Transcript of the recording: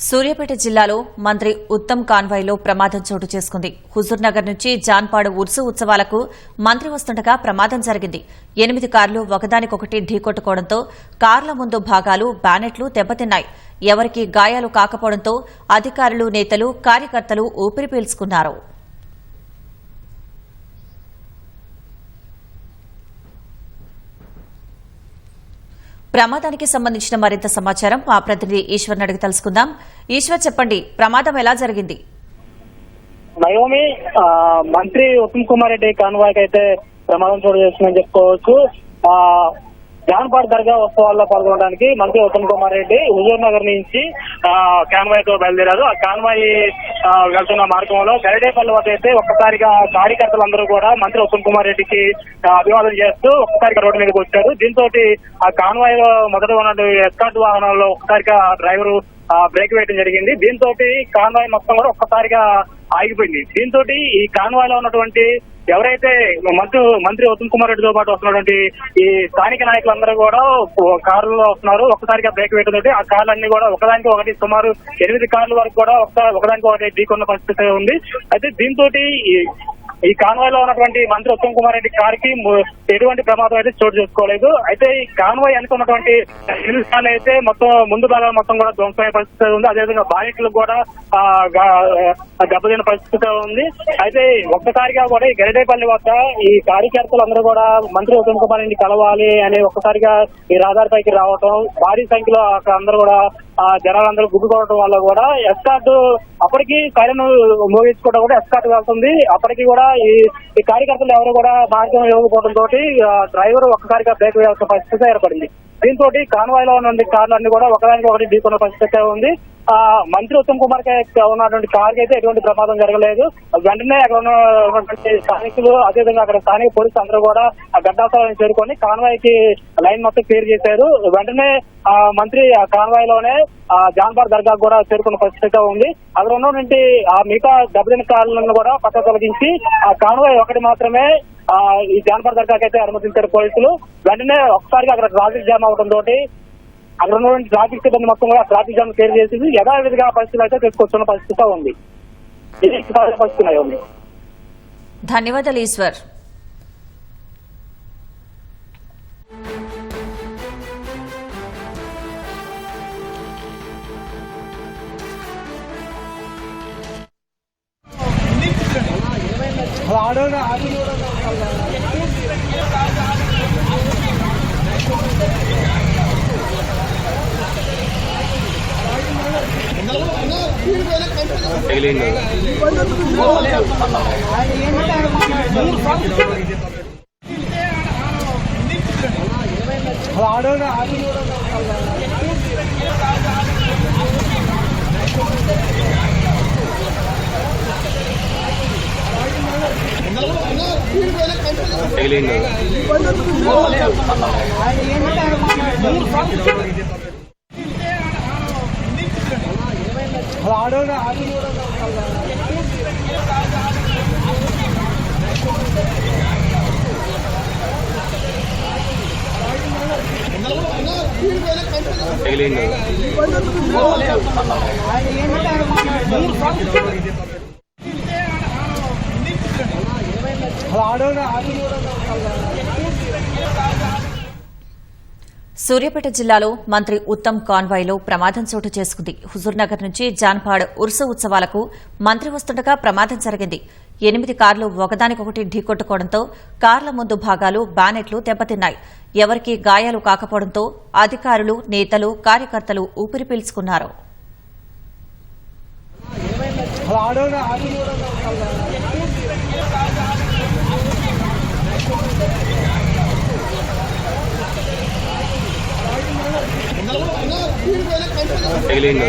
సూర్యాపేట జిల్లాలో మంత్రి ఉత్తమ్ కాన్వాయ్లో ప్రమాదం చోటు చేసుకుంది. హుజూర్నగర్ నుంచి జాన్పాడు ఉర్సు ఉత్సవాలకు మంత్రి వస్తుండగా ప్రమాదం జరిగింది. 8 కార్లు ఒకదానికొకటి ఢీకొట్టుకోవడంతో కార్ల ముందు భాగాలు బ్యానెట్లు దెబ్బతిన్నాయి. ఎవరికీ గాయాలు కాకపోవడంతో అధికారులు, నేతలు, కార్యకర్తలు ఊపిరి పీల్చుకున్నారు. ప్రమాదానికి సంబంధించిన మరింత సమాచారం మా ప్రతినిధి ఈశ్వర్ అడిగి తెలుసుకుందాం. ఈశ్వర్, చెప్పండి, ప్రమాదం ఎలా జరిగింది? నయోమి, మంత్రి ఉత్తమ్ కుమార్ రెడ్డి కాన్వాయ్కి అయితే ప్రమాదం చోటు చేస్తుందని చెప్పుకోవచ్చు. జాన్పాడ్ దర్గా ఉత్సవాల్లో పాల్గొనడానికి మంత్రి ఉత్తమ్ కుమార్ రెడ్డి హుజూర్ నగర్ నుంచి కాన్వాయ్ తో బయలుదేరారు. ఆ కాన్వాయ్ వెళ్తున్న మార్గంలో గరిడేపల్లి వద్ద అయితే ఒక్కసారిగా కార్యకర్తలందరూ కూడా మంత్రి ఉత్తమ్ కుమార్ రెడ్డికి అభివాదం చేస్తూ ఒక్కసారిగా రోడ్డు మీదకి వచ్చారు. దీంతో ఆ కాన్వాయ్ లో మొదట ఉన్న ఎస్కార్ట్ వాహనాల్లో ఒక్కసారిగా డ్రైవరు బ్రేక్ వేయడం జరిగింది. దీంతో కాన్వాయ్ మొత్తం కూడా ఒక్కసారిగా ఆగిపోయింది. దీంతో ఈ కాన్వాయ్ లో ఉన్నటువంటి ఎవరైతే మంత్రి ఉత్తమ్ కుమార్ రెడ్డితో పాటు వస్తున్నటువంటి ఈ స్థానిక నాయకులందరూ కూడా కారులో వస్తున్నారు. ఒక్కసారిగా బ్రేక్ వేయడంతో ఆ కార్లన్నీ కూడా ఒకదానికి ఒకటి సుమారు 8 కార్ల వరకు కూడా ఒకదానికి ఒకటి ఢీకొన్న పరిస్థితి ఉంది. అయితే దీంతో ఈ కాన్వాయ్ లో ఉన్నటువంటి మంత్రి ఉత్తమ్ కుమార్ రెడ్డి కారుకి ఎటువంటి ప్రమాదం అయితే చోటు చేసుకోలేదు. అయితే ఈ కాన్వాయ్ అనుకున్నటువంటి నిలుస్తాలు అయితే మొత్తం ముందు భాగాలు మొత్తం కూడా ధ్వంసమయ్యే పరిస్థితి ఉంది. అదేవిధంగా బాధితులకు కూడా దెబ్బతిన్న పరిస్థితి ఉంది. అయితే ఒక్కసారిగా కూడా ఈ గరిడేపల్లి వద్ద ఈ కార్యకర్తలందరూ కూడా మంత్రి ఉత్తమ్ కుమార్ రెడ్డి కలవాలి అని ఒక్కసారిగా ఈ రహదారిపైకి రావటం, భారీ సంఖ్యలో అక్కడ అందరూ కూడా జనాలందరూ గుడ్డుకోవడం వల్ల కూడా ఎస్కార్ట్ అప్పటికి సైరన్ మోగించుకోవడం కూడా ఎస్కార్ట్ వెళ్తుంది. అప్పటికి కూడా ఈ కార్యకర్తలు ఎవరు కూడా మార్గం ఇవ్వకపోవడంతో డ్రైవర్ ఒక్కసారిగా బ్రేక్ వేయాల్సిన పరిస్థితి ఏర్పడింది. దీంతో కాన్వాయ్ లో ఉన్న కార్లన్నీ కూడా ఒకదానికి ఒకటి ఢీకొన్న పరిస్థితి ఉంది. మంత్రి ఉత్తమ్ కుమార్ ఉన్నటువంటి కార్ కి అయితే ఎటువంటి ప్రమాదం జరగలేదు. వెంటనే అక్కడ ఉన్నటువంటి స్థానికులు, అదేవిధంగా అక్కడ స్థానిక పోలీసులు అందరూ కూడా ఆ ఘటనాస్థలాన్ని చేరుకొని కాన్వాయ్ కి లైన్ మొత్తం క్లియర్ చేశారు. వెంటనే మంత్రి ఆ కాన్వాయ్ లోనే జాన్పాడ్ దర్గా కూడా చేరుకున్న పరిస్థితి ఉంది. అక్కడ ఉన్నటువంటి ఆ మిగతా దెబ్బతిన్న కార్లను కూడా పక్క తొలగించి ఆ కాన్వాయ్ ఒకటి మాత్రమే ఈ జాన్పాడ్ దర్గాకి అయితే అనుమతించారు పోలీసులు. వెంటనే ఒకసారిగా అక్కడ ట్రాఫిక్ జామ్ అవడంతో అక్కడ ఉన్నటువంటి ట్రాఫిక్ సిబ్బంది మొత్తం కూడా ట్రాఫిక్ జామ్ క్లియర్ చేసి యథావిధిగా పరిస్థితులు అయితే తీసుకొచ్చిన పరిస్థితి ఉంది. ఇది పరిస్థితి ఉంది. ధన్యవాదాలు ఈశ్వర్. సూర్యాపేట జిల్లాలో మంత్రి ఉత్తమ్ కాన్వాయ్లో ప్రమాదం చోటు చేసుకుంది. హుజూర్నగర్ నుంచి జాన్పాడ్ ఉర్సు ఉత్సవాలకు మంత్రి వస్తుండగా ప్రమాదం జరిగింది. 8 కార్లు ఒకదానికొకటి ఢీకొట్టుకోవడంతో కార్ల ముందు భాగాలు బ్యానెట్లు దెబ్బతిన్నాయి. ఎవరికీ గాయాలు కాకపోవడంతో అధికారులు, నేతలు, కార్యకర్తలు ఊపిరి పీల్చుకున్నారు. తగిలింది.